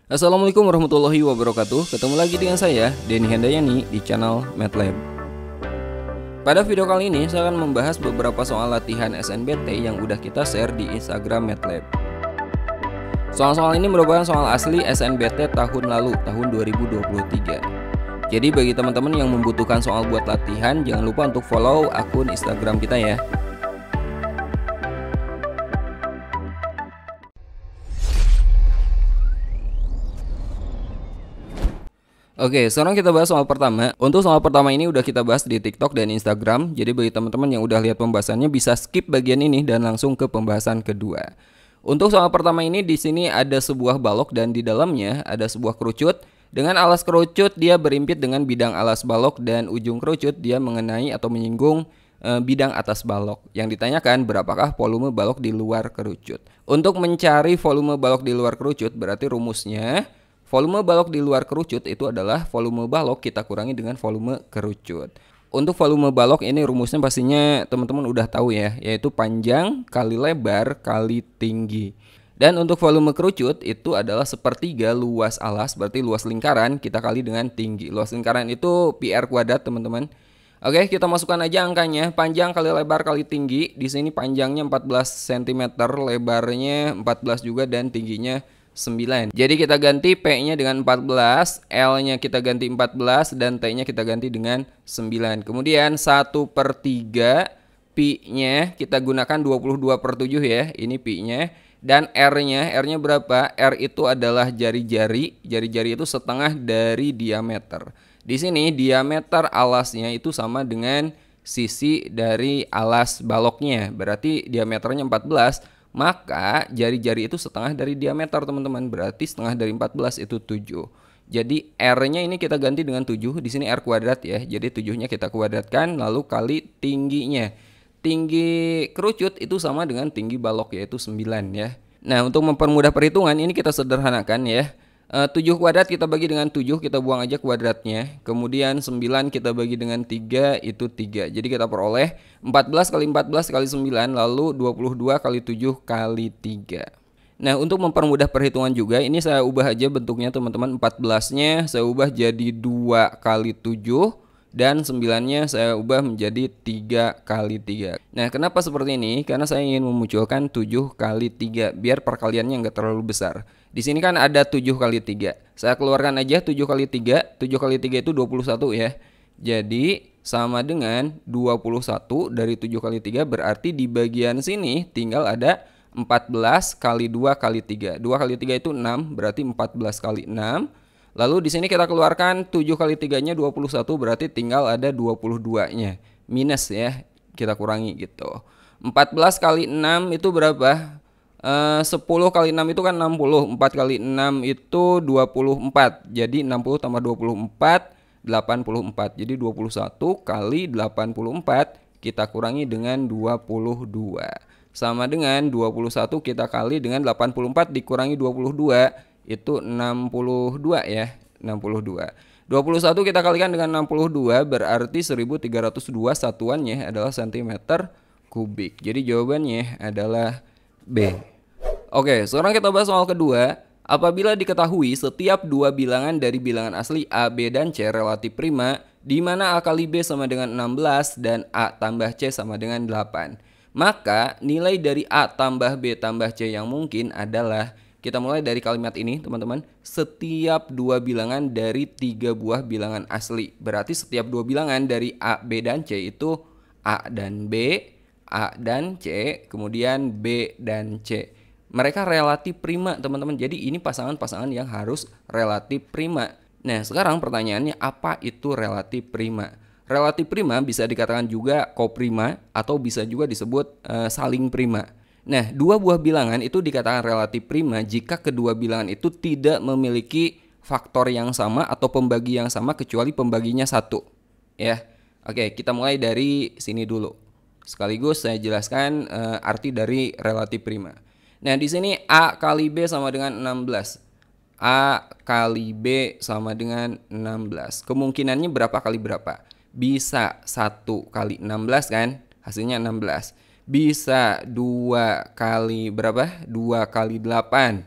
Assalamualaikum warahmatullahi wabarakatuh. Ketemu lagi dengan saya, Denny Handayani, di channel MATLAB. Pada video kali ini, saya akan membahas beberapa soal latihan SNBT yang udah kita share di Instagram MATLAB. Soal-soal ini merupakan soal asli SNBT tahun lalu, tahun 2023. Jadi bagi teman-teman yang membutuhkan soal buat latihan, jangan lupa untuk follow akun Instagram kita ya. Oke, sekarang kita bahas soal pertama. Untuk soal pertama ini udah kita bahas di TikTok dan Instagram. Jadi bagi teman-teman yang udah lihat pembahasannya bisa skip bagian ini dan langsung ke pembahasan kedua. Untuk soal pertama ini di sini ada sebuah balok dan di dalamnya ada sebuah kerucut. Dengan alas kerucut dia berimpit dengan bidang alas balok dan ujung kerucut dia mengenai atau menyinggung bidang atas balok. Yang ditanyakan berapakah volume balok di luar kerucut. Untuk mencari volume balok di luar kerucut berarti rumusnya volume balok di luar kerucut itu adalah volume balok kita kurangi dengan volume kerucut. Untuk volume balok ini rumusnya pastinya teman-teman udah tahu ya, yaitu panjang kali lebar kali tinggi. Dan untuk volume kerucut itu adalah sepertiga luas alas, berarti luas lingkaran kita kali dengan tinggi. Luas lingkaran itu PR kuadrat teman-teman. Oke, kita masukkan aja angkanya. Panjang kali lebar kali tinggi. Di sini panjangnya 14 cm, lebarnya 14 juga dan tingginya 9. Jadi kita ganti P-nya dengan 14, L-nya kita ganti 14, dan T-nya kita ganti dengan 9. Kemudian 1/3 Pi-nya kita gunakan 22/7 ya, ini Pi-nya. Dan R-nya berapa? R itu adalah jari-jari, jari-jari itu setengah dari diameter. Di sini diameter alasnya itu sama dengan sisi dari alas baloknya, berarti diameternya 14. Maka jari-jari itu setengah dari diameter teman-teman, berarti setengah dari 14 itu 7. Jadi R-nya ini kita ganti dengan 7, di sini R kuadrat ya. Jadi 7-nya kita kuadratkan lalu kali tingginya. Tinggi kerucut itu sama dengan tinggi balok yaitu 9 ya. Nah, untuk mempermudah perhitungan ini kita sederhanakan ya. 7 kuadrat kita bagi dengan 7, kita buang aja kuadratnya. Kemudian 9 kita bagi dengan 3, itu 3. Jadi kita peroleh 14 kali 14 kali 9, lalu 22 kali 7 kali 3. Nah, untuk mempermudah perhitungan juga, ini saya ubah aja bentuknya teman-teman. 14-nya saya ubah jadi 2 kali 7. Dan 9-nya saya ubah menjadi 3 kali 3. Nah, kenapa seperti ini? Karena saya ingin memunculkan 7 kali 3 biar perkaliannya nggak terlalu besar. Di sini kan ada 7 kali 3. Saya keluarkan aja 7 kali 3. 7 kali 3 itu 21 ya. Jadi sama dengan 21 dari 7 kali 3, berarti di bagian sini tinggal ada 14 kali 2 kali 3. 2 kali 3 itu 6, berarti 14 kali 6. Lalu di sini kita keluarkan 7 kali 3-nya 21, berarti tinggal ada 22-nya. Minus ya, kita kurangi gitu. 14 kali 6 itu berapa? 10 kali 6 itu kan 60. 4 kali 6 itu 24. Jadi 60 tambah 24, 84. Jadi 21 kali 84 kita kurangi dengan 22. Sama dengan 21 kita kali dengan 84 dikurangi 22. Itu 62 ya, 62. 21 kita kalikan dengan 62 berarti 1302 satuannya adalah cm kubik. Jadi jawabannya adalah B. Oke, sekarang kita bahas soal kedua. Apabila diketahui setiap dua bilangan dari bilangan asli A, B, dan C relatif prima, di mana A kali B sama dengan 16 dan A tambah C sama dengan 8. Maka nilai dari A tambah B tambah C yang mungkin adalah, kita mulai dari kalimat ini teman-teman, setiap dua bilangan dari 3 buah bilangan asli. Berarti setiap dua bilangan dari A, B, dan C itu A dan B, A dan C, kemudian B dan C. Mereka relatif prima teman-teman. Jadi ini pasangan-pasangan yang harus relatif prima. Nah, sekarang pertanyaannya, apa itu relatif prima? Relatif prima bisa dikatakan juga koprima atau bisa juga disebut saling prima. Nah, dua buah bilangan itu dikatakan relatif prima jika kedua bilangan itu tidak memiliki faktor yang sama atau pembagi yang sama kecuali pembaginya 1. Ya. Oke, kita mulai dari sini dulu. Sekaligus saya jelaskan arti dari relatif prima. Nah, di sini A kali B sama dengan 16. A kali B sama dengan 16. Kemungkinannya berapa kali berapa? Bisa 1 kali 16 kan? Hasilnya 16. Bisa 2 kali berapa? 2 kali 8.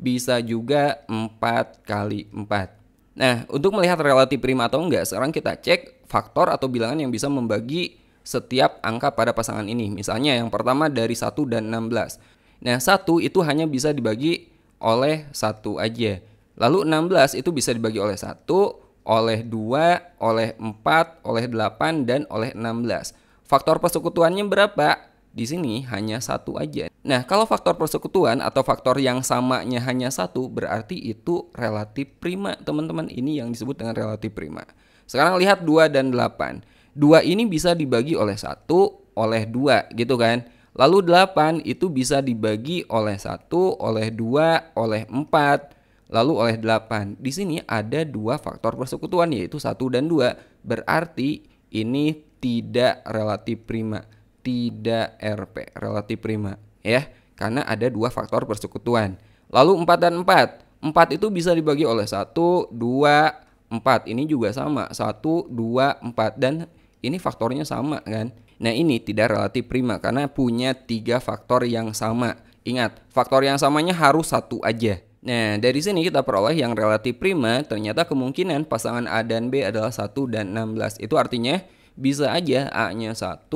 bisa juga 4 kali 4. Nah, untuk melihat relatif prima atau enggak, sekarang kita cek faktor atau bilangan yang bisa membagi setiap angka pada pasangan ini. Misalnya yang pertama dari 1 dan 16. Nah, 1 itu hanya bisa dibagi oleh 1 aja. Lalu 16 itu bisa dibagi oleh 1, oleh 2, oleh 4, oleh 8, dan oleh 16. Faktor persekutuannya berapa? Di sini hanya 1 aja. Nah, kalau faktor persekutuan atau faktor yang samanya hanya 1, berarti itu relatif prima, teman-teman. Ini yang disebut dengan relatif prima. Sekarang lihat 2 dan 8. 2 ini bisa dibagi oleh 1, oleh 2, gitu kan. Lalu 8 itu bisa dibagi oleh 1, oleh 2, oleh 4, lalu oleh 8. Di sini ada 2 faktor persekutuan, yaitu 1 dan 2. Berarti ini tidak relatif prima, tidak RP, relatif prima ya, karena ada 2 faktor persekutuan. Lalu 4 dan 4. 4 itu bisa dibagi oleh 1, 2, 4. Ini juga sama, 1, 2, 4, dan ini faktornya sama kan. Nah, ini tidak relatif prima karena punya 3 faktor yang sama. Ingat, faktor yang samanya harus 1 aja. Nah, dari sini kita peroleh yang relatif prima. Ternyata kemungkinan pasangan A dan B adalah 1 dan 16. Itu artinya bisa aja A-nya 1,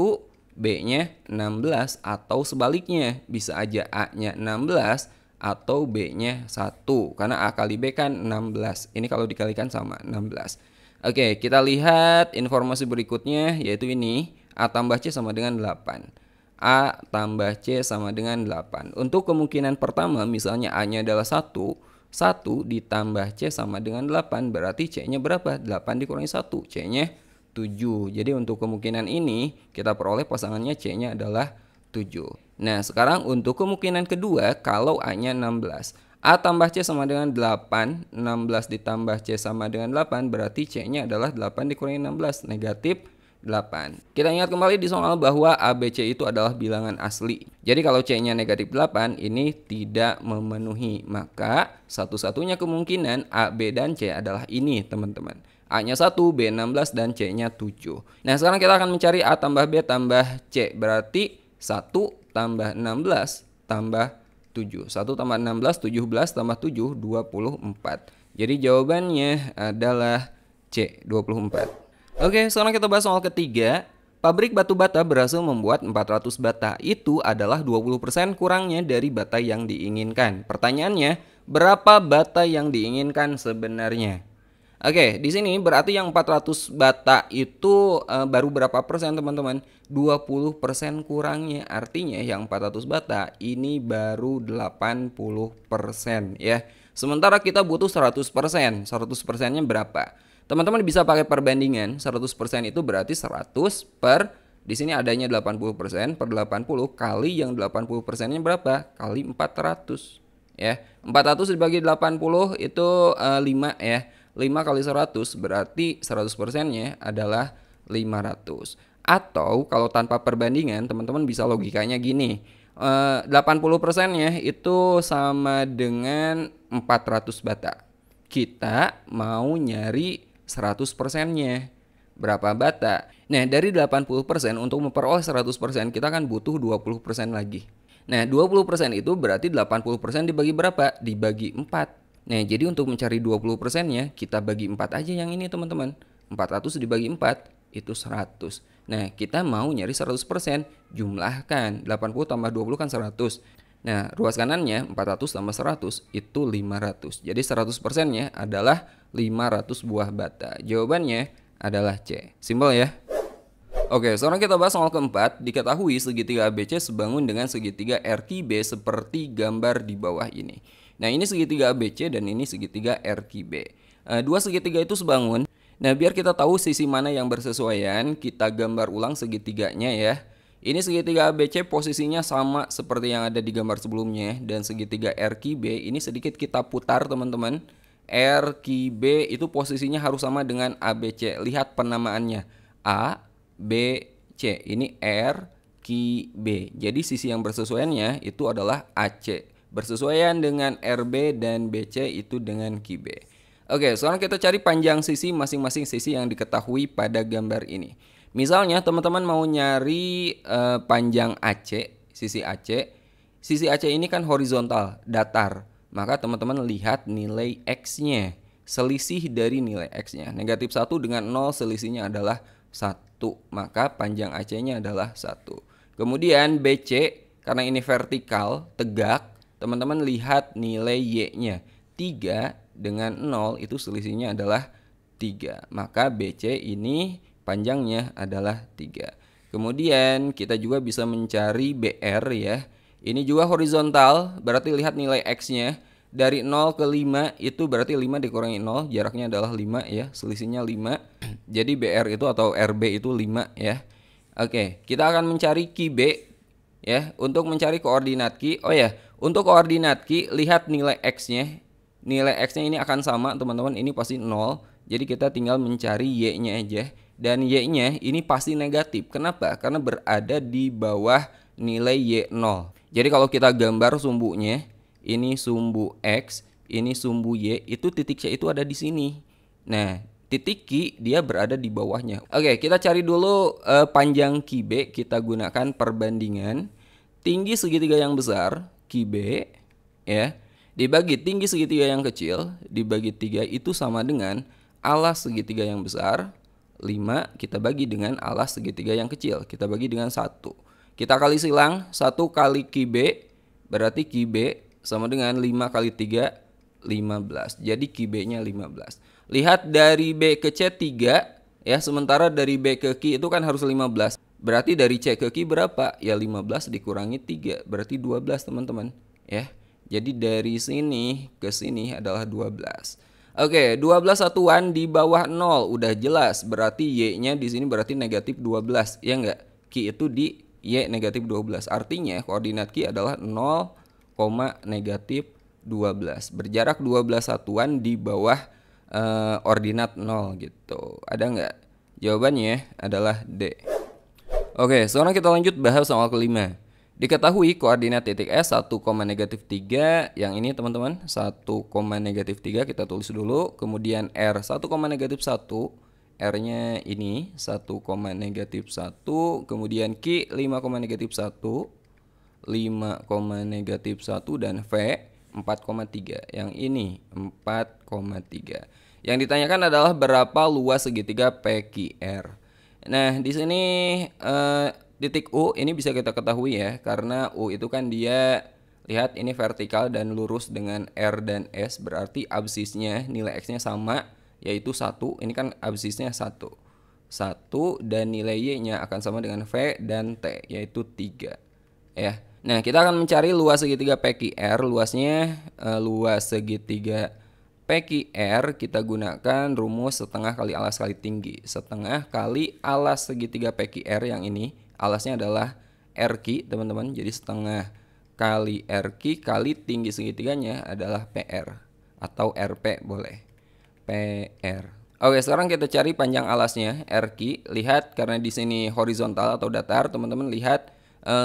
B-nya 16, atau sebaliknya. Bisa aja A-nya 16 atau B-nya 1. Karena A kali B kan 16. Ini kalau dikalikan sama 16. Oke, kita lihat informasi berikutnya, yaitu ini. A tambah C sama dengan 8. A tambah C sama dengan 8. Untuk kemungkinan pertama, misalnya A-nya adalah 1, 1 ditambah C sama dengan 8, berarti C-nya berapa? 8 dikurangi 1, C-nya 7. Jadi untuk kemungkinan ini, kita peroleh pasangannya C-nya adalah 7. Nah, sekarang untuk kemungkinan kedua, kalau A-nya 16. A tambah C sama dengan 8, 16 ditambah C sama dengan 8, berarti C-nya adalah 8 dikurangi 16, negatif 8. Kita ingat kembali di soal bahwa ABC itu adalah bilangan asli. Jadi kalau C-nya negatif 8, ini tidak memenuhi. Maka satu-satunya kemungkinan A, B, dan C adalah ini, teman-teman. A-nya 1, B 16, dan C-nya 7. Nah, sekarang kita akan mencari A tambah B tambah C. Berarti 1 tambah 16 tambah 7. 1 tambah 16, 17 tambah 7, 24. Jadi jawabannya adalah C, 24. Oke, sekarang kita bahas soal ketiga. Pabrik batu bata berhasil membuat 400 bata. Itu adalah 20% kurangnya dari bata yang diinginkan. Pertanyaannya, berapa bata yang diinginkan sebenarnya? Oke, di sini berarti yang 400 bata itu baru berapa persen, teman-teman? 20% kurangnya. Artinya yang 400 bata ini baru 80% ya. Sementara kita butuh 100%. 100%-nya berapa? Teman-teman bisa pakai perbandingan. 100% itu berarti 100 per, di sini adanya 80% per 80 kali yang 80%-nya berapa? Kali 400 ya. 400 dibagi 80 itu 5 ya. 5 kali 100 berarti 100%-nya adalah 500. Atau kalau tanpa perbandingan, teman-teman bisa logikanya gini. 80%-nya itu sama dengan 400 bata. Kita mau nyari 100%-nya. Berapa bata? Nah, dari 80% untuk memperoleh 100% kita kan butuh 20% lagi. Nah, 20% itu berarti 80% dibagi berapa? Dibagi 4. Nah, jadi untuk mencari 20%-nya kita bagi 4 aja yang ini, teman-teman. 400 dibagi 4 itu 100. Nah, kita mau nyari 100%, jumlahkan. 80 tambah 20 kan 100. Nah, ruas kanannya 400 tambah 100 itu 500. Jadi 100%-nya adalah 500 buah bata. Jawabannya adalah C. Simpel ya. Oke, sekarang kita bahas soal keempat. Diketahui segitiga ABC sebangun dengan segitiga RQB seperti gambar di bawah ini. Nah, ini segitiga ABC dan ini segitiga RQB. Dua segitiga itu sebangun. Nah, biar kita tahu sisi mana yang bersesuaian, kita gambar ulang segitiganya ya. Ini segitiga ABC posisinya sama seperti yang ada di gambar sebelumnya. Dan segitiga RQB ini sedikit kita putar, teman-teman. RQB itu posisinya harus sama dengan ABC. Lihat penamaannya. A, B, C. Ini RQB. Jadi sisi yang bersesuaiannya itu adalah AC. Bersesuaian dengan RB dan BC itu dengan QB. Oke, sekarang kita cari panjang sisi masing-masing sisi yang diketahui pada gambar ini. Misalnya teman-teman mau nyari panjang AC, sisi AC. Sisi AC ini kan horizontal, datar. maka teman-teman lihat nilai X-nya, selisih dari nilai X-nya. Negatif 1 dengan 0 selisihnya adalah 1, maka panjang AC-nya adalah 1. Kemudian BC, karena ini vertikal, tegak, teman-teman lihat nilai Y-nya. 3 dengan 0 itu selisihnya adalah 3, maka BC ini panjangnya adalah 3. Kemudian kita juga bisa mencari BR ya. Ini juga horizontal, berarti lihat nilai X-nya. Dari 0 ke 5 itu berarti 5 dikurangi 0, jaraknya adalah 5 ya, selisihnya 5. Jadi BR itu atau RB itu 5 ya. Oke, kita akan mencari Ki B ya. Untuk mencari koordinat Ki, oh ya, untuk koordinat Ki lihat nilai X-nya. Nilai X-nya ini akan sama teman-teman, ini pasti 0. Jadi kita tinggal mencari Y-nya aja. Dan Y-nya ini pasti negatif. Kenapa? Karena berada di bawah nilai Y0. Jadi kalau kita gambar sumbunya, ini sumbu X, ini sumbu Y, itu titik C itu ada di sini. Nah, titik Ki dia berada di bawahnya. Oke, kita cari dulu panjang Ki B. Kita gunakan perbandingan tinggi segitiga yang besar, Ki B, ya, dibagi tinggi segitiga yang kecil, dibagi 3 itu sama dengan alas segitiga yang besar. 5 kita bagi dengan alas segitiga yang kecil, kita bagi dengan 1. Kita kali silang, 1 kali Ki B, berarti Ki B sama dengan 5 kali 3, 15. Jadi Ki B-nya 15. Lihat dari B ke C 3, ya, sementara dari B ke Ki itu kan harus 15. Berarti dari C ke Ki berapa? Ya 15 dikurangi 3, berarti 12 teman-teman. Ya, jadi dari sini ke sini adalah 12. Oke, 12 satuan di bawah 0 udah jelas, berarti Y-nya di sini berarti negatif 12, ya enggak? Ki itu di Y negatif 12, artinya koordinat Ki adalah 0, negatif 12. Berjarak 12 satuan di bawah ordinat 0 gitu. Ada enggak? Jawabannya adalah D. Oke, sekarang kita lanjut bahas soal kelima. Diketahui koordinat titik S 1, negatif 3, yang ini teman-teman 1, negatif 3 kita tulis dulu. Kemudian R 1, negatif 1, R-nya ini 1, negatif 1. Kemudian Q 5, negatif 1, 5, negatif 1, dan V 4,3. Yang ini 4,3. Yang ditanyakan adalah berapa luas segitiga PQR. Nah, di sini titik U ini bisa kita ketahui ya, karena U itu kan dia, lihat ini vertikal dan lurus dengan R dan S, berarti absisnya nilai X-nya sama, yaitu 1. Ini kan absisnya 1 dan nilai Y-nya akan sama dengan V dan T, yaitu 3 ya. Nah, kita akan mencari luas segitiga PQR. Luasnya luas segitiga PQR kita gunakan rumus setengah kali alas kali tinggi. Setengah kali alas segitiga PQR, yang ini alasnya adalah RQ teman-teman, jadi setengah kali RQ kali tinggi segitiganya adalah PR atau RP boleh, PR. Oke, sekarang kita cari panjang alasnya RQ. Lihat karena di sini horizontal atau datar, teman-teman lihat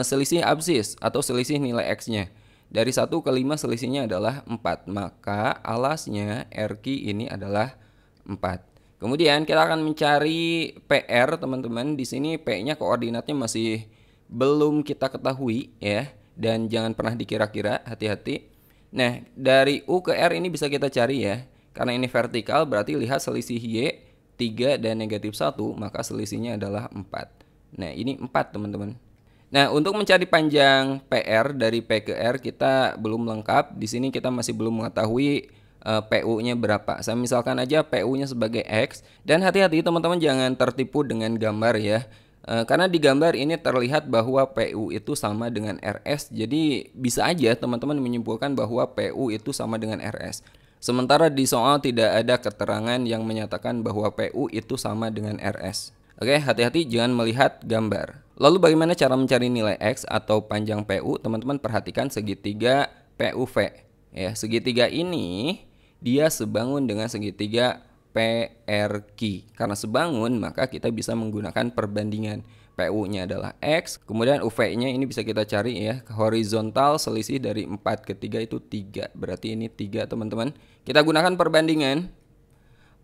selisih absis atau selisih nilai X-nya. Dari 1 ke 5 selisihnya adalah 4, maka alasnya RQ ini adalah 4. Kemudian kita akan mencari PR teman-teman. Di sini P-nya koordinatnya masih belum kita ketahui ya, dan jangan pernah dikira-kira, hati-hati. Nah, dari U ke R ini bisa kita cari ya. Karena ini vertikal berarti lihat selisih Y 3 dan negatif 1, maka selisihnya adalah 4. Nah, ini 4 teman-teman. Nah, untuk mencari panjang PR dari P ke R kita belum lengkap. Di sini kita masih belum mengetahui PU-nya berapa. Saya misalkan aja PU-nya sebagai X. Dan hati-hati teman-teman jangan tertipu dengan gambar ya. Karena di gambar ini terlihat bahwa PU itu sama dengan RS. Jadi bisa aja teman-teman menyimpulkan bahwa PU itu sama dengan RS. Sementara di soal tidak ada keterangan yang menyatakan bahwa PU itu sama dengan RS. Oke, hati-hati jangan melihat gambar. Lalu bagaimana cara mencari nilai X atau panjang PU? Teman-teman perhatikan segitiga PUV. Ya, segitiga ini dia sebangun dengan segitiga PRQ. Karena sebangun, maka kita bisa menggunakan perbandingan. PU-nya adalah X, kemudian UV-nya ini bisa kita cari ya. Horizontal selisih dari 4 ke 3 itu 3. Berarti ini 3 teman-teman. Kita gunakan perbandingan.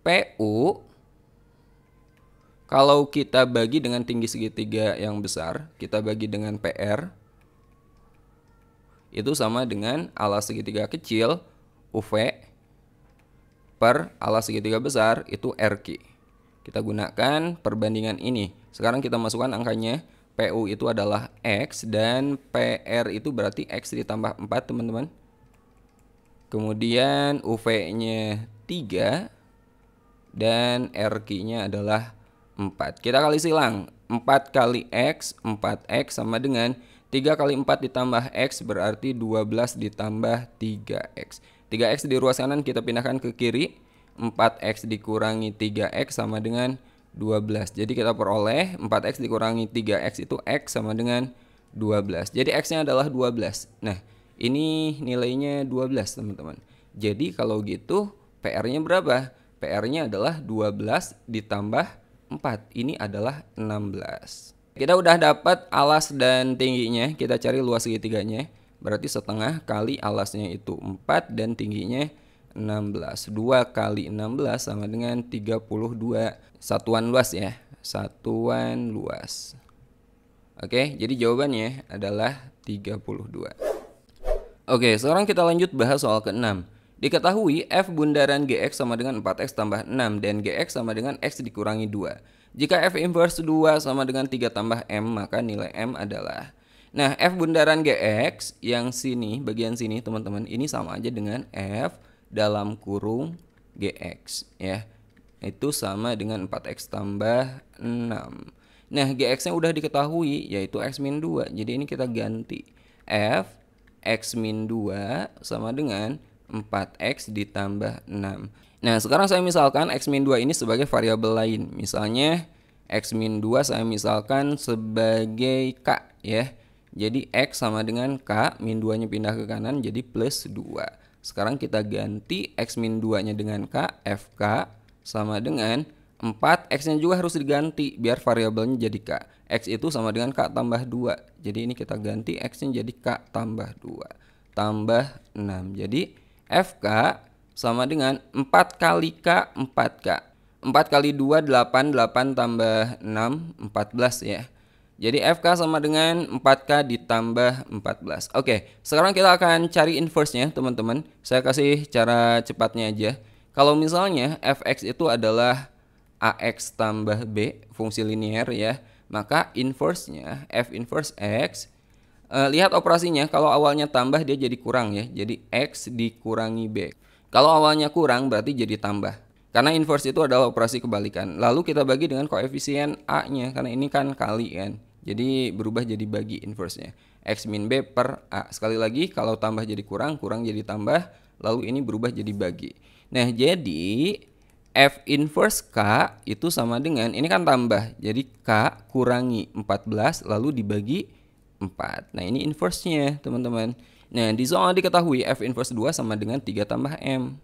PU kalau kita bagi dengan tinggi segitiga yang besar, kita bagi dengan PR, itu sama dengan alas segitiga kecil UV per alas segitiga besar itu RQ. Kita gunakan perbandingan ini. Sekarang kita masukkan angkanya. PU itu adalah X dan PR itu berarti X ditambah 4 teman-teman. Kemudian UV-nya 3 dan RQ-nya adalah 4. Kita kali silang. 4 kali X, 4X sama dengan 3 kali 4 ditambah X berarti 12 ditambah 3X. 3X di ruas kanan kita pindahkan ke kiri. 4X dikurangi 3X sama dengan 12. Jadi kita peroleh 4X dikurangi 3X itu X sama dengan 12. Jadi X-nya adalah 12. Nah, ini nilainya 12 teman-teman. Jadi kalau gitu PR-nya berapa? PR-nya adalah 12 ditambah 4. Ini adalah 16. Kita udah dapat alas dan tingginya. Kita cari luas segitiganya. Berarti setengah kali alasnya itu 4 dan tingginya 16. 2 kali 16 sama dengan 32. Satuan luas ya. Satuan luas. Oke, jadi jawabannya adalah 32. Oke, sekarang kita lanjut bahas soal ke-6. Diketahui F bundaran GX sama dengan 4X tambah 6 dan GX sama dengan X dikurangi 2. Jika F inverse 2 sama dengan 3 tambah M, maka nilai M adalah. Nah, F bundaran GX yang sini, bagian sini teman-teman, ini sama aja dengan F dalam kurung GX ya. Itu sama dengan 4X tambah 6. Nah, GX-nya udah diketahui yaitu X-2. Jadi ini kita ganti. F X-2 sama dengan 4X ditambah 6. Nah, sekarang saya misalkan X-2 ini sebagai variabel lain. Misalnya X-2 saya misalkan sebagai K ya. Jadi X sama dengan K, min 2 nya pindah ke kanan jadi plus 2. Sekarang kita ganti X-2 nya dengan K, FK sama dengan 4, X nya juga harus diganti biar variabelnya jadi K. X itu sama dengan K tambah 2. Jadi ini kita ganti X nya jadi K tambah 2 tambah 6. Jadi FK sama dengan 4 kali K, 4K. 4 kali 2, 8, 8 tambah 6, 14 ya. Jadi FK sama dengan 4K ditambah 14. Oke, sekarang kita akan cari inverse-nya teman-teman. Saya kasih cara cepatnya aja. Kalau misalnya Fx itu adalah AX tambah B, fungsi linear ya. Maka inverse-nya, F inverse X, lihat operasinya, kalau awalnya tambah dia jadi kurang ya. Jadi X dikurangi B. Kalau awalnya kurang berarti jadi tambah. Karena inverse itu adalah operasi kebalikan. Lalu kita bagi dengan koefisien A-nya, karena ini kan kali kan. Jadi berubah jadi bagi inverse-nya. X min B per A. Sekali lagi kalau tambah jadi kurang, kurang jadi tambah. Lalu ini berubah jadi bagi. Nah, jadi F inverse K itu sama dengan, ini kan tambah. Jadi K kurangi 14 lalu dibagi 4. Nah, ini inverse-nya teman-teman. Nah, di soal diketahui F inverse 2 sama dengan 3 tambah M.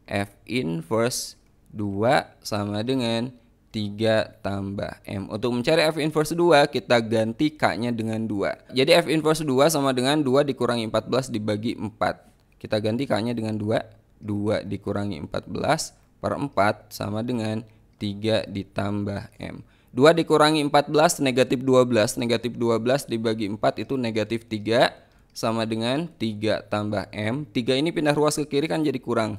F inverse 2 sama dengan 3 tambah M. Untuk mencari F inverse 2 kita ganti K-nya dengan 2. Jadi F inverse 2 sama dengan 2 dikurangi 14 dibagi 4. Kita ganti K-nya dengan 2. 2 dikurangi 14 per 4 sama dengan 3 ditambah M. 2 dikurangi 14 negatif 12. Negatif 12 dibagi 4 itu negatif 3 sama dengan 3 tambah M. 3 ini pindah ruas ke kiri kan jadi kurang.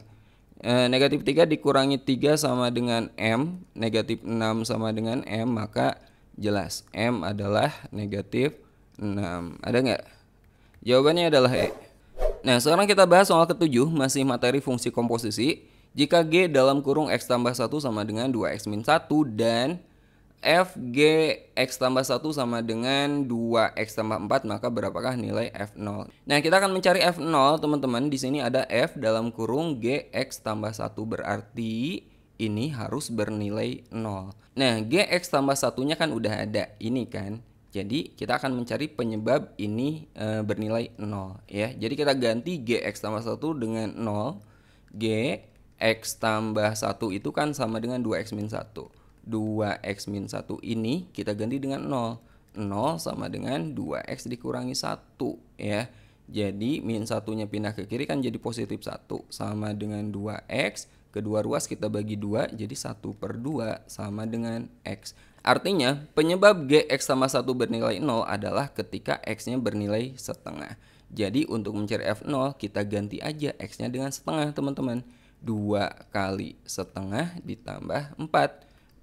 Negatif 3 dikurangi 3 sama dengan M. Negatif 6 sama dengan M. Maka jelas M adalah negatif 6. Ada nggak? Jawabannya adalah E. Nah, sekarang kita bahas soal ke-7. Masih materi fungsi komposisi. Jika G dalam kurung X tambah 1 sama dengan 2X min 1 dan Fg X tambah 1 sama dengan 2X tambah 4, maka berapakah nilai F0? Nah, kita akan mencari F0 teman-teman. Di sini ada F dalam kurung G X tambah 1, berarti ini harus bernilai 0. Nah, G X tambah 1-nya kan udah ada, ini kan. Jadi kita akan mencari penyebab ini bernilai 0 ya. Jadi kita ganti G X tambah 1 dengan 0. G X tambah 1 itu kan sama dengan 2X min 1. 2X min 1 ini kita ganti dengan 0. 0 sama dengan 2X dikurangi 1 ya. Jadi min 1-nya pindah ke kiri kan jadi positif 1 sama dengan 2X. Kedua ruas kita bagi 2 jadi 1 per 2 sama dengan X. Artinya penyebab GX tambah 1 bernilai 0 adalah ketika X-nya bernilai setengah. Jadi untuk mencari F0 kita ganti aja X-nya dengan setengah teman-teman. 2 kali setengah ditambah 4.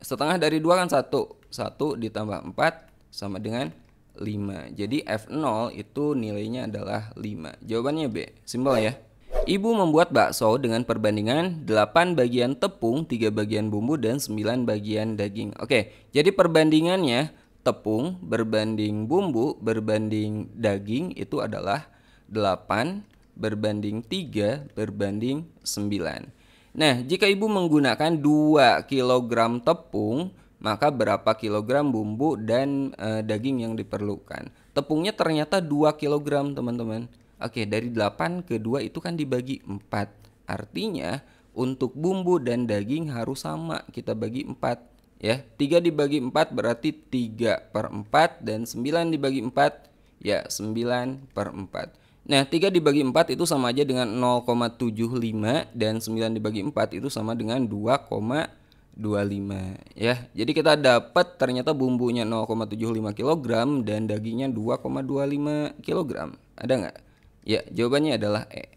Setengah dari 2 kan 1. 1 ditambah 4 sama dengan 5. Jadi F0 itu nilainya adalah 5. Jawabannya B. Simpel ya. Ibu membuat bakso dengan perbandingan 8 bagian tepung, 3 bagian bumbu, dan 9 bagian daging. Oke, jadi perbandingannya tepung berbanding bumbu berbanding daging itu adalah 8 berbanding 3 berbanding 9. Nah, jika ibu menggunakan 2 kg tepung, maka berapa kilogram bumbu dan daging yang diperlukan? Tepungnya ternyata 2 kg, teman-teman. Oke, dari 8 ke 2 itu kan dibagi 4. Artinya, untuk bumbu dan daging harus sama, kita bagi 4. Ya, 3 dibagi 4 berarti 3/4, dan 9 dibagi 4, ya 9/4. Nah, 3 dibagi 4 itu sama aja dengan 0,75, dan 9 dibagi 4 itu sama dengan 2,25 ya. Jadi kita dapat ternyata bumbunya 0,75 kg dan dagingnya 2,25 kg. Ada nggak? Ya, jawabannya adalah E.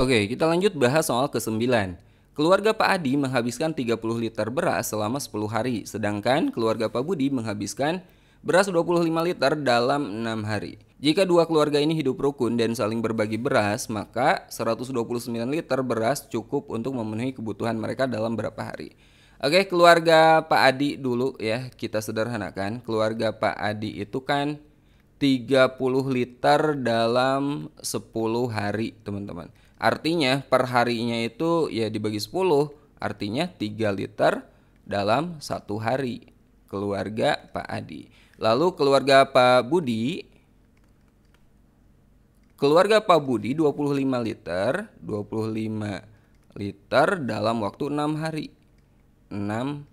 Oke, kita lanjut bahas soal ke-9. Keluarga Pak Adi menghabiskan 30 liter beras selama 10 hari, sedangkan keluarga Pak Budi menghabiskan beras 25 liter dalam 6 hari. Jika dua keluarga ini hidup rukun dan saling berbagi beras, maka 129 liter beras cukup untuk memenuhi kebutuhan mereka dalam berapa hari. Oke, keluarga Pak Adi dulu ya, kita sederhanakan. Keluarga Pak Adi itu kan 30 liter dalam 10 hari, teman-teman. Artinya per harinya itu ya dibagi 10, artinya 3 liter dalam 1 hari. Keluarga Pak Adi. Lalu keluarga Pak Budi 25 liter, 25 liter dalam waktu 6 hari. 6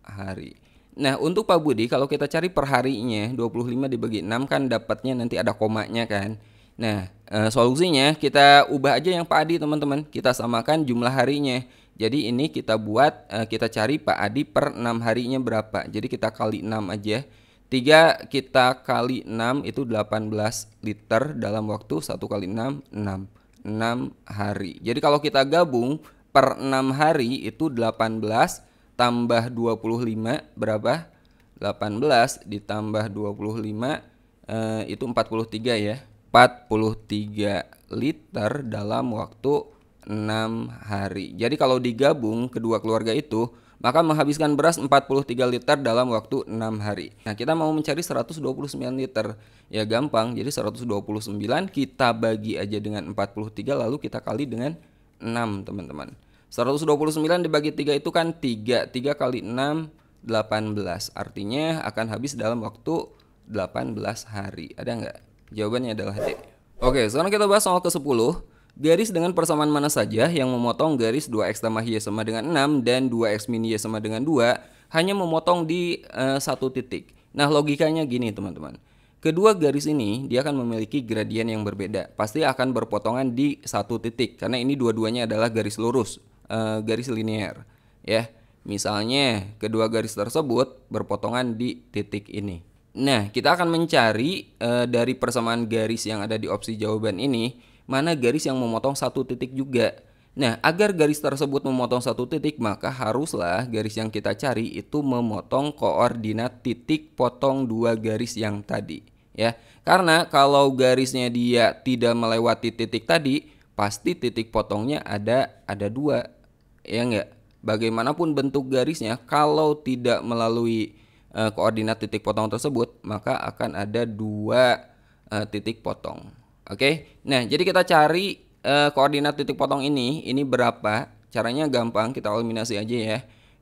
hari. Nah, untuk Pak Budi kalau kita cari per harinya 25 dibagi 6 kan dapatnya nanti ada komanya kan. Nah, solusinya kita ubah aja yang Pak Adi, teman-teman. Kita samakan jumlah harinya. Jadi ini kita cari Pak Adi per 6 harinya berapa. Jadi kita kali 6 aja. 3 kita kali 6 itu 18 liter dalam waktu 1 kali 6, 6 hari. Jadi kalau kita gabung per 6 hari itu 18 tambah 25 berapa? 18 ditambah 25 itu 43 ya. 43 liter dalam waktu 6 hari. Jadi kalau digabung kedua keluarga itu, maka menghabiskan beras 43 liter dalam waktu 6 hari. Nah, kita mau mencari 129 liter. Ya gampang, jadi 129 kita bagi aja dengan 43 lalu kita kali dengan 6, teman-teman. 129 dibagi 3 itu kan 3. 3 kali 6, 18. Artinya akan habis dalam waktu 18 hari. Ada nggak? Jawabannya adalah D. Oke, sekarang kita bahas soal ke-10. Garis dengan persamaan mana saja yang memotong garis 2x tambah y sama dengan 6 dan 2x min y sama dengan 2 hanya memotong di satu titik. Nah, logikanya gini teman-teman. Kedua garis ini dia akan memiliki gradien yang berbeda. Pasti akan berpotongan di satu titik karena ini dua-duanya adalah garis lurus, garis linear. Ya, misalnya kedua garis tersebut berpotongan di titik ini. Nah, kita akan mencari dari persamaan garis yang ada di opsi jawaban ini, mana garis yang memotong satu titik juga. Nah, agar garis tersebut memotong satu titik, maka haruslah garis yang kita cari itu memotong koordinat titik potong dua garis yang tadi. Ya, karena kalau garisnya dia tidak melewati titik tadi, pasti titik potongnya ada dua. Ya enggak? Bagaimanapun bentuk garisnya, kalau tidak melalui koordinat titik potong tersebut, maka akan ada dua titik potong. Oke, nah jadi kita cari koordinat titik potong ini berapa? Caranya gampang, kita eliminasi aja ya.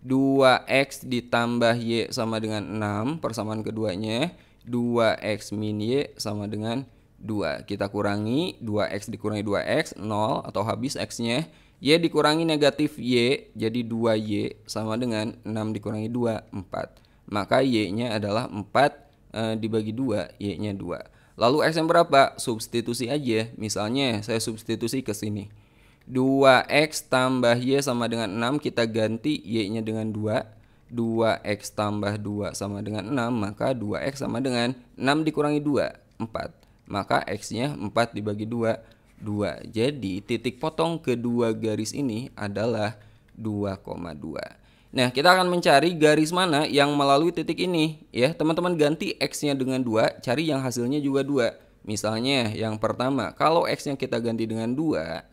2x ditambah y sama dengan 6, persamaan keduanya. 2x min y sama dengan 2. Kita kurangi, 2x dikurangi 2x, 0 atau habis x-nya. Y dikurangi negatif y, jadi 2y sama dengan 6 dikurangi 2, 4. Maka y-nya adalah 4 dibagi 2, y-nya 2. Lalu x yang berapa? Substitusi aja. Misalnya saya substitusi ke sini. 2x tambah y sama dengan 6, kita ganti y-nya dengan 2. 2x tambah 2 sama dengan 6, maka 2x sama dengan 6 dikurangi 2, 4. maka X-nya 4 dibagi 2, 2. Jadi titik potong kedua garis ini adalah 2,2. Nah, kita akan mencari garis mana yang melalui titik ini. Ya, teman-teman ganti X-nya dengan 2, cari yang hasilnya juga 2. Misalnya yang pertama, kalau X-nya kita ganti dengan 2,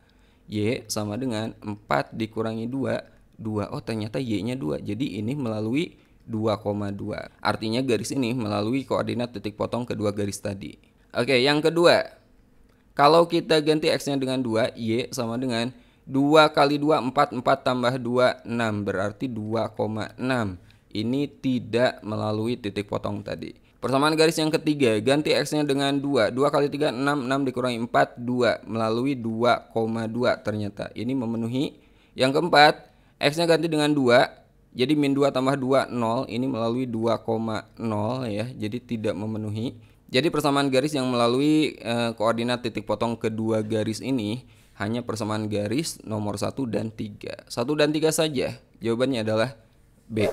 Y sama dengan 4 dikurangi 2, 2. Oh, ternyata Y-nya 2. Jadi ini melalui 2,2. Artinya garis ini melalui koordinat titik potong kedua garis tadi. Oke, yang kedua. Kalau kita ganti X-nya dengan 2, Y sama dengan 2 kali 2, 4, 4 tambah 2, 6. Berarti 2,6. Ini tidak melalui titik potong tadi. Persamaan garis yang ketiga, ganti X-nya dengan 2. 2 kali 3, 6. 6 dikurangi 4, 2. Melalui 2,2 ternyata. Ini memenuhi. Yang keempat, X-nya ganti dengan 2. Jadi min 2 tambah 2, 0. Ini melalui 2,0 ya. Jadi tidak memenuhi. Jadi persamaan garis yang melalui koordinat titik potong kedua garis ini hanya persamaan garis nomor 1 dan 3. 1 dan 3 saja. Jawabannya adalah B.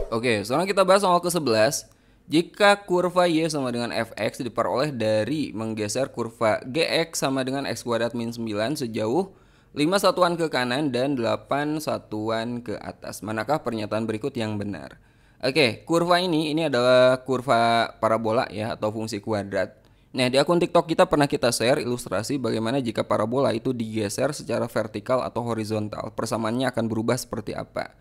Oke, sekarang kita bahas soal ke-11. Jika kurva Y sama dengan Fx diperoleh dari menggeser kurva Gx sama dengan X kuadrat min 9 sejauh 5 satuan ke kanan dan 8 satuan ke atas. Manakah pernyataan berikut yang benar? Oke, kurva ini adalah kurva parabola ya atau fungsi kuadrat. Nah, di akun TikTok kita pernah kita share ilustrasi bagaimana jika parabola itu digeser secara vertikal atau horizontal. Persamaannya akan berubah seperti apa.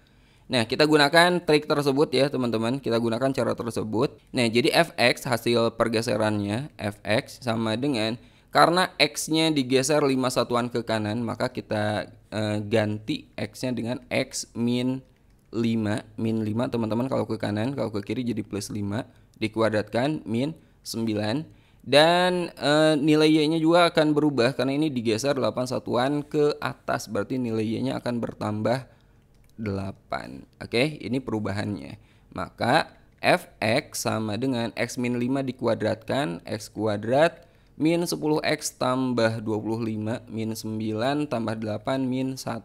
Nah, kita gunakan trik tersebut ya teman-teman. Kita gunakan cara tersebut. Nah, jadi Fx hasil pergeserannya Fx sama dengan karena X-nya digeser 5 satuan ke kanan, maka kita ganti X-nya dengan X min 5 teman-teman kalau ke kanan, kalau ke kiri jadi plus 5 dikuadratkan min 9 dan nilai Y-nya juga akan berubah karena ini digeser 8 satuan ke atas, berarti nilai Y-nya akan bertambah 8. Oke, ini perubahannya. Maka Fx sama dengan X min 5 dikuadratkan X kuadrat min 10X tambah 25 min 9 tambah 8 min 1.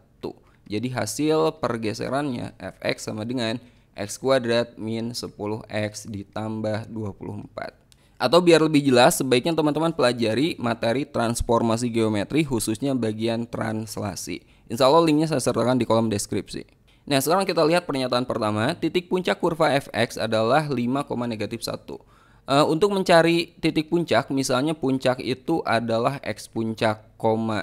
Jadi hasil pergeserannya Fx sama dengan X kuadrat min 10X ditambah 24. Atau biar lebih jelas, sebaiknya teman-teman pelajari materi transformasi geometri khususnya bagian translasi. Insya Allah linknya saya sertakan di kolom deskripsi. Nah, sekarang kita lihat pernyataan pertama. Titik puncak kurva Fx adalah 5, -1. Untuk mencari titik puncak, misalnya puncak itu adalah X puncak,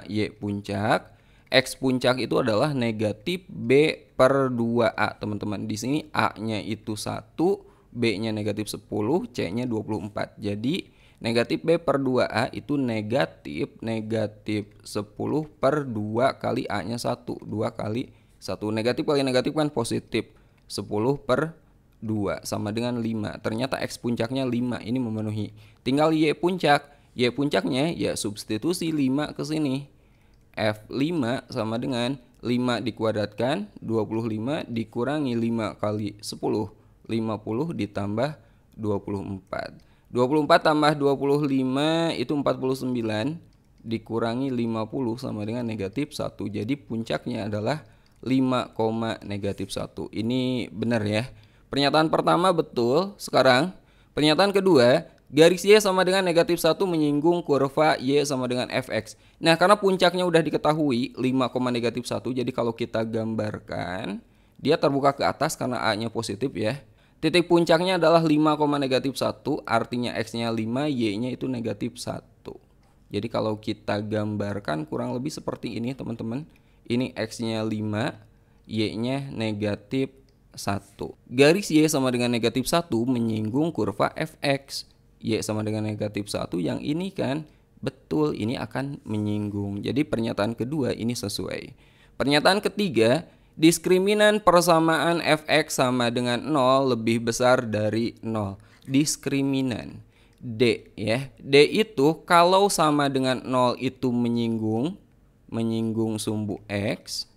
Y puncak. X puncak itu adalah negatif B per 2A teman-teman. Di sini A-nya itu 1, B-nya negatif 10, C-nya 24. Jadi negatif B per 2A itu negatif 10 per 2 kali A-nya 1. 2 kali 1. Negatif kali negatif kan positif. 10 per 2 sama dengan 5. Ternyata X puncaknya 5. Ini memenuhi. Tinggal Y puncak. Y puncaknya ya substitusi 5 ke sini. F5 sama dengan 5 dikuadratkan 25 dikurangi 5 kali 10. 50 ditambah 24. 24 tambah 25 itu 49 dikurangi 50 sama dengan negatif 1. Jadi puncaknya adalah 5, negatif 1. Ini benar ya. Pernyataan pertama betul. Sekarang pernyataan kedua, garis Y sama dengan negatif 1 menyinggung kurva Y sama dengan Fx. Nah, karena puncaknya udah diketahui 5, negatif 1, jadi kalau kita gambarkan dia terbuka ke atas karena A-nya positif ya. Titik puncaknya adalah 5, negatif 1, artinya X-nya 5, Y-nya itu negatif 1. Jadi kalau kita gambarkan kurang lebih seperti ini teman-teman. Ini X-nya 5, Y-nya negatif 1. Garis Y sama dengan negatif 1 menyinggung kurva Fx. Y sama dengan negatif 1, yang ini kan betul, ini akan menyinggung. Jadi pernyataan kedua ini sesuai. Pernyataan ketiga, diskriminan persamaan Fx sama dengan 0 lebih besar dari 0. Diskriminan D ya. D itu kalau sama dengan 0 itu menyinggung sumbu X.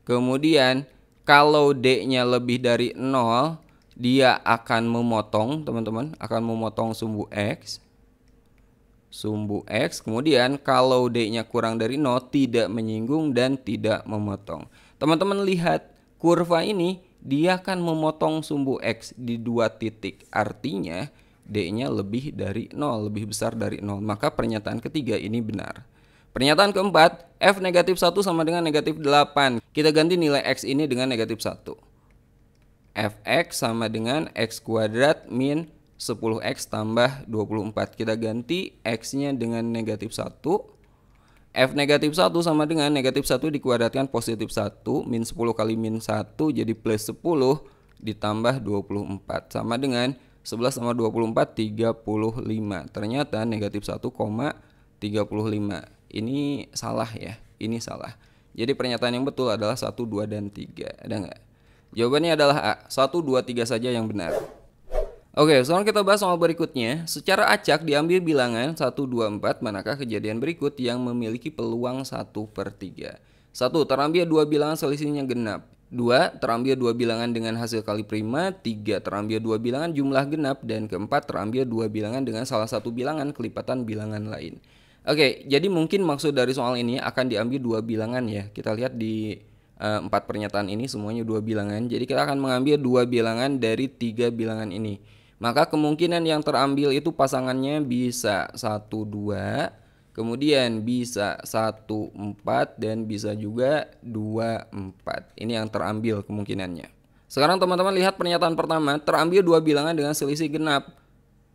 Kemudian kalau D-nya lebih dari 0, dia akan memotong, teman-teman, akan memotong sumbu X. Kemudian kalau D-nya kurang dari 0, tidak menyinggung dan tidak memotong. Teman-teman lihat, kurva ini dia akan memotong sumbu X di 2 titik. Artinya, D-nya lebih dari 0, lebih besar dari 0. Maka pernyataan ketiga ini benar. Pernyataan keempat, F negatif 1 sama dengan negatif 8. Kita ganti nilai X ini dengan negatif 1. Fx sama dengan X kuadrat min 10X tambah 24. Kita ganti X-nya dengan negatif 1. F negatif 1 sama dengan negatif 1 dikuadratkan positif 1. Min 10 kali min 1 jadi plus 10 ditambah 24. Sama dengan 11 sama 24, 35. Ternyata negatif 1,35. Ini salah ya, ini salah. Jadi pernyataan yang betul adalah 1, 2, dan 3. Ada nggak? Jawabannya adalah A, 1, 2, 3 saja yang benar. Oke, sekarang kita bahas soal berikutnya. Secara acak diambil bilangan 1, 2, 4, manakah kejadian berikut yang memiliki peluang 1/3? 1. Terambil dua bilangan selisihnya genap. 2. Terambil dua bilangan dengan hasil kali prima. 3. Terambil dua bilangan jumlah genap. Dan keempat, terambil dua bilangan dengan salah satu bilangan kelipatan bilangan lain. Oke, jadi mungkin maksud dari soal ini akan diambil dua bilangan ya. Kita lihat di 4 pernyataan ini semuanya dua bilangan. Jadi kita akan mengambil dua bilangan dari 3 bilangan ini. Maka kemungkinan yang terambil itu pasangannya bisa 1, 2, kemudian bisa 1, 4, dan bisa juga 2, 4. Ini yang terambil kemungkinannya. Sekarang teman-teman lihat pernyataan pertama, terambil dua bilangan dengan selisih genap.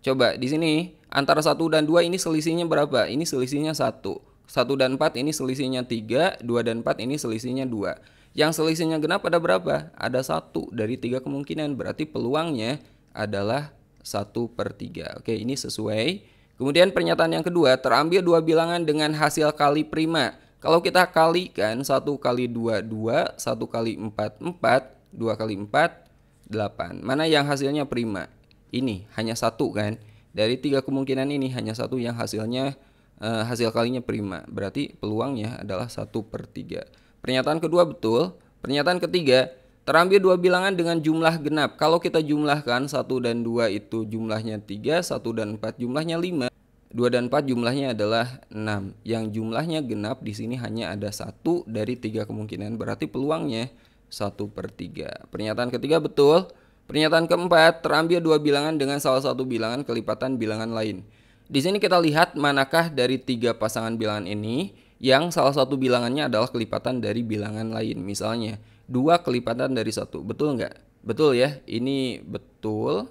Coba di sini antara 1 dan 2 ini selisihnya berapa? Ini selisihnya 1. 1 dan 4 ini selisihnya 3, 2 dan 4 ini selisihnya 2. Yang selisihnya genap ada berapa? Ada 1 dari 3 kemungkinan, berarti peluangnya adalah 1/3. Oke, ini sesuai. Kemudian pernyataan yang kedua, terambil dua bilangan dengan hasil kali prima. Kalau kita kalikan 1 kali 2, 2, 1 kali 4, 4, 2 kali 4, 8. Mana yang hasilnya prima? Ini, hanya 1 kan? Dari 3 kemungkinan ini hanya 1 yang hasilnya hasil kalinya prima. Berarti peluangnya adalah 1/3. Pernyataan kedua betul. Pernyataan ketiga, terambil dua bilangan dengan jumlah genap. Kalau kita jumlahkan 1 dan 2 itu jumlahnya 3, 1 dan 4 jumlahnya 5. 2 dan 4 jumlahnya adalah 6. Yang jumlahnya genap di sini hanya ada 1 dari 3 kemungkinan. Berarti peluangnya 1/3. Pernyataan ketiga betul. Pernyataan keempat, terambil dua bilangan dengan salah satu bilangan kelipatan bilangan lain. Di sini kita lihat manakah dari 3 pasangan bilangan ini yang salah satu bilangannya adalah kelipatan dari bilangan lain. Misalnya 2 kelipatan dari 1. Betul nggak? Betul ya, ini betul.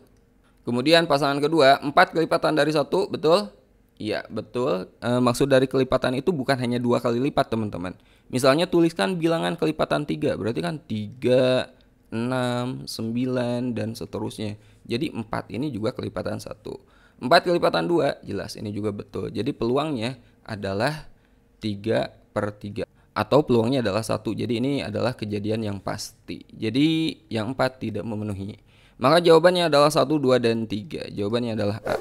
Kemudian pasangan kedua, 4 kelipatan dari 1. Betul? Iya, betul. Maksud dari kelipatan itu bukan hanya 2 kali lipat, teman-teman. Misalnya tuliskan bilangan kelipatan 3, berarti kan 3, 6, 9, dan seterusnya. Jadi 4 ini juga kelipatan 1. 4 kelipatan 2, jelas ini juga betul. Jadi peluangnya adalah 3/3. Atau peluangnya adalah 1. Jadi ini adalah kejadian yang pasti. Jadi yang 4 tidak memenuhi. Maka jawabannya adalah 1, 2, dan 3. Jawabannya adalah A.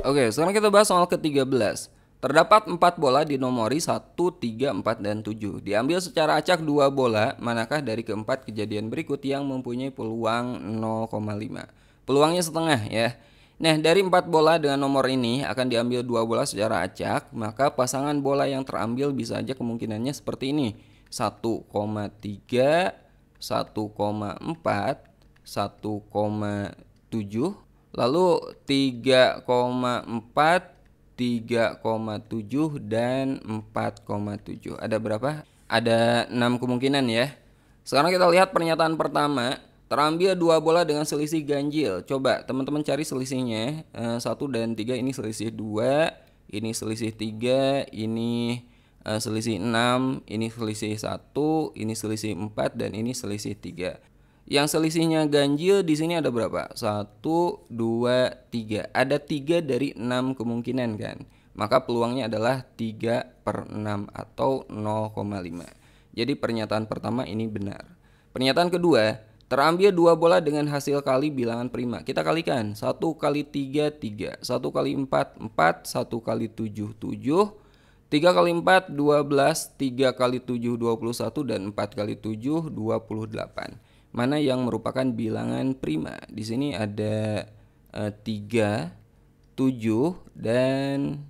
Oke, sekarang kita bahas soal ke-13. Terdapat 4 bola dinomori 1, 3, 4, dan 7. Diambil secara acak 2 bola, manakah dari keempat kejadian berikut yang mempunyai peluang 0,5? Peluangnya setengah ya. Nah, dari 4 bola dengan nomor ini akan diambil 2 bola secara acak, maka pasangan bola yang terambil bisa aja kemungkinannya seperti ini. 1,3, 1,4, 1,7, lalu 3,4, 3,7, dan 4,7. Ada berapa? Ada 6 kemungkinan ya. Sekarang kita lihat pernyataan pertama. Terambil 2 bola dengan selisih ganjil. Coba teman-teman cari selisihnya. 1 dan 3 ini selisih 2, ini selisih 3, ini selisih 6, ini selisih 1, ini selisih 4, dan ini selisih 3. Yang selisihnya ganjil di sini ada berapa? 1, 2, 3. Ada 3 dari 6 kemungkinan kan. Maka peluangnya adalah 3/6 atau 0,5. Jadi pernyataan pertama ini benar. Pernyataan kedua, terambil 2 bola dengan hasil kali bilangan prima. Kita kalikan. 1 kali 3, 3. 1 kali 4, 4. 1 kali 7, 7. 3 kali 4, 12. 3 kali 7, 21. Dan 4 kali 7, 28. Mana yang merupakan bilangan prima? Di sini ada 3, 7, dan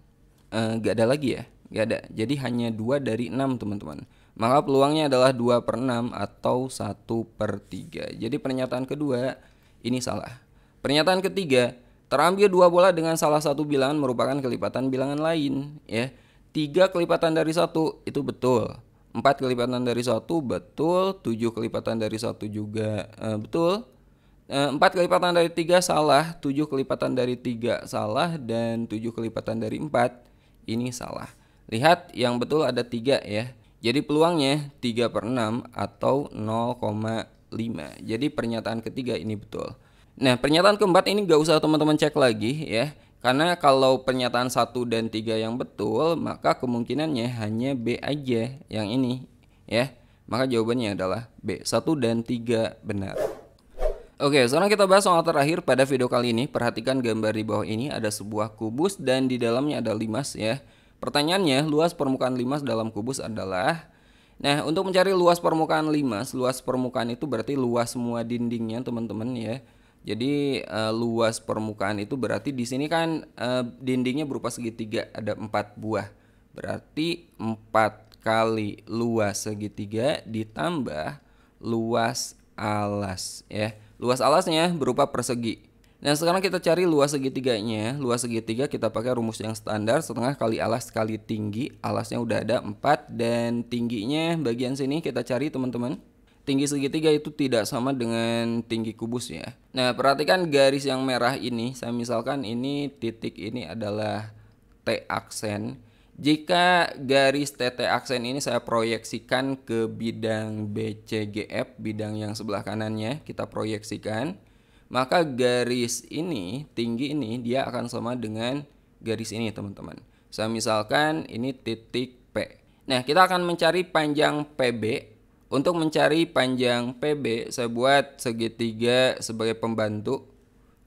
gak ada lagi ya. Gak ada. Jadi hanya 2 dari 6 teman-teman. Maka peluangnya adalah 2/6 atau 1/3. Jadi pernyataan kedua ini salah. Pernyataan ketiga, Terambil dua bola dengan salah satu bilangan merupakan kelipatan bilangan lain, ya. 3 kelipatan dari satu itu betul. 4 kelipatan dari satu betul. 7 kelipatan dari satu juga betul. 4 kelipatan dari 3 salah. 7 kelipatan dari 3 salah. Dan 7 kelipatan dari 4 ini salah. Lihat yang betul ada 3 ya. Jadi peluangnya 3/6 atau 0,5. Jadi pernyataan ketiga ini betul. Nah, pernyataan keempat ini gak usah teman-teman cek lagi ya. Karena kalau pernyataan 1 dan 3 yang betul, maka kemungkinannya hanya B aja yang ini ya. Maka jawabannya adalah B, 1 dan 3 benar. Oke, sekarang kita bahas soal terakhir pada video kali ini. Perhatikan gambar di bawah ini, ada sebuah kubus dan di dalamnya ada limas ya. Pertanyaannya, luas permukaan limas dalam kubus adalah... Nah, untuk mencari luas permukaan limas, luas permukaan itu berarti luas semua dindingnya teman-teman ya. Jadi luas permukaan itu berarti di sini kan dindingnya berupa segitiga, ada 4 buah. Berarti 4 kali luas segitiga ditambah luas alas ya. Luas alasnya berupa persegi. Nah, sekarang kita cari luas segitiganya. Luas segitiga kita pakai rumus yang standar, setengah kali alas kali tinggi. Alasnya udah ada 4 dan tingginya bagian sini kita cari teman-teman. Tinggi segitiga itu tidak sama dengan tinggi kubus ya. Nah, perhatikan garis yang merah ini. Saya misalkan ini titik ini adalah T aksen. Jika garis TT aksen ini saya proyeksikan ke bidang BCGF, bidang yang sebelah kanannya kita proyeksikan, maka garis ini, tinggi ini dia akan sama dengan garis ini teman-teman. Saya misalkan ini titik P. Nah, kita akan mencari panjang PB. Untuk mencari panjang PB, saya buat segitiga sebagai pembantu.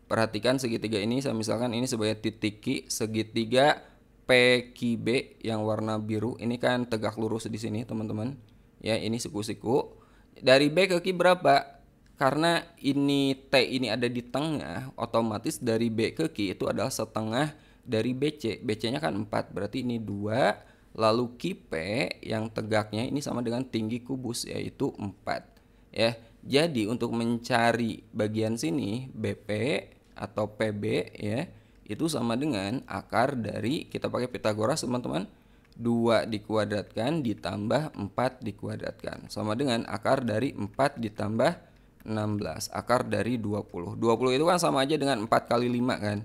Perhatikan segitiga ini, saya misalkan ini sebagai titik Q, segitiga PQB yang warna biru. Ini kan tegak lurus di sini teman-teman. Ya, ini siku-siku. Dari B ke Q berapa? Karena ini T ini ada di tengah, otomatis dari B ke Q itu adalah setengah dari BC. BC-nya kan 4, berarti ini 2. Lalu QP yang tegaknya ini sama dengan tinggi kubus yaitu 4. Ya. Jadi untuk mencari bagian sini BP atau PB ya, itu sama dengan akar dari, kita pakai Pitagoras teman-teman, 2 dikuadratkan ditambah 4 dikuadratkan sama dengan akar dari 4 ditambah 16, akar dari 20. 20 itu kan sama aja dengan 4 kali 5 kan.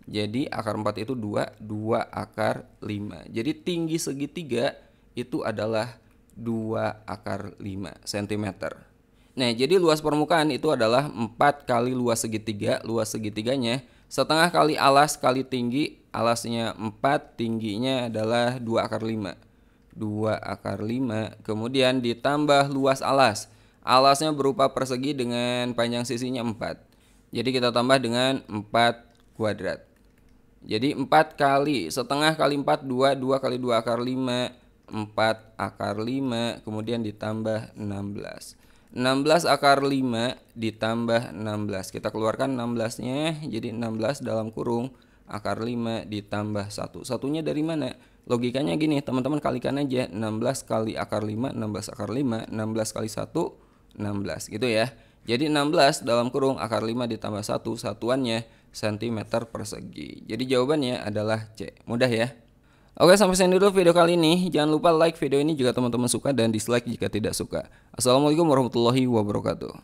Jadi akar 4 itu 2, 2 akar 5. Jadi tinggi segitiga itu adalah 2 akar 5 cm. Nah, jadi luas permukaan itu adalah 4 kali luas segitiga. Luas segitiganya setengah kali alas kali tinggi. Alasnya 4, tingginya adalah 2 akar 5. 2 akar 5. Kemudian ditambah luas alas. Alasnya berupa persegi dengan panjang sisinya 4. Jadi kita tambah dengan 4 kuadrat. Jadi 4 kali setengah kali 4, 2. 2 kali 2 akar 5. 4 akar 5. Kemudian ditambah 16. 16 akar 5 ditambah 16. Kita keluarkan 16-nya. Jadi 16 dalam kurung akar 5 ditambah 1. Satunya dari mana? Logikanya gini, teman-teman kalikan aja. 16 kali akar 5, 16 akar 5, 16 kali 1, 16 gitu ya. Jadi 16 dalam kurung akar 5 ditambah 1, satuannya cm persegi. Jadi jawabannya adalah C. Mudah ya. Oke, sampai sini dulu video kali ini. Jangan lupa like video ini jika teman-teman suka dan dislike jika tidak suka. Assalamualaikum warahmatullahi wabarakatuh.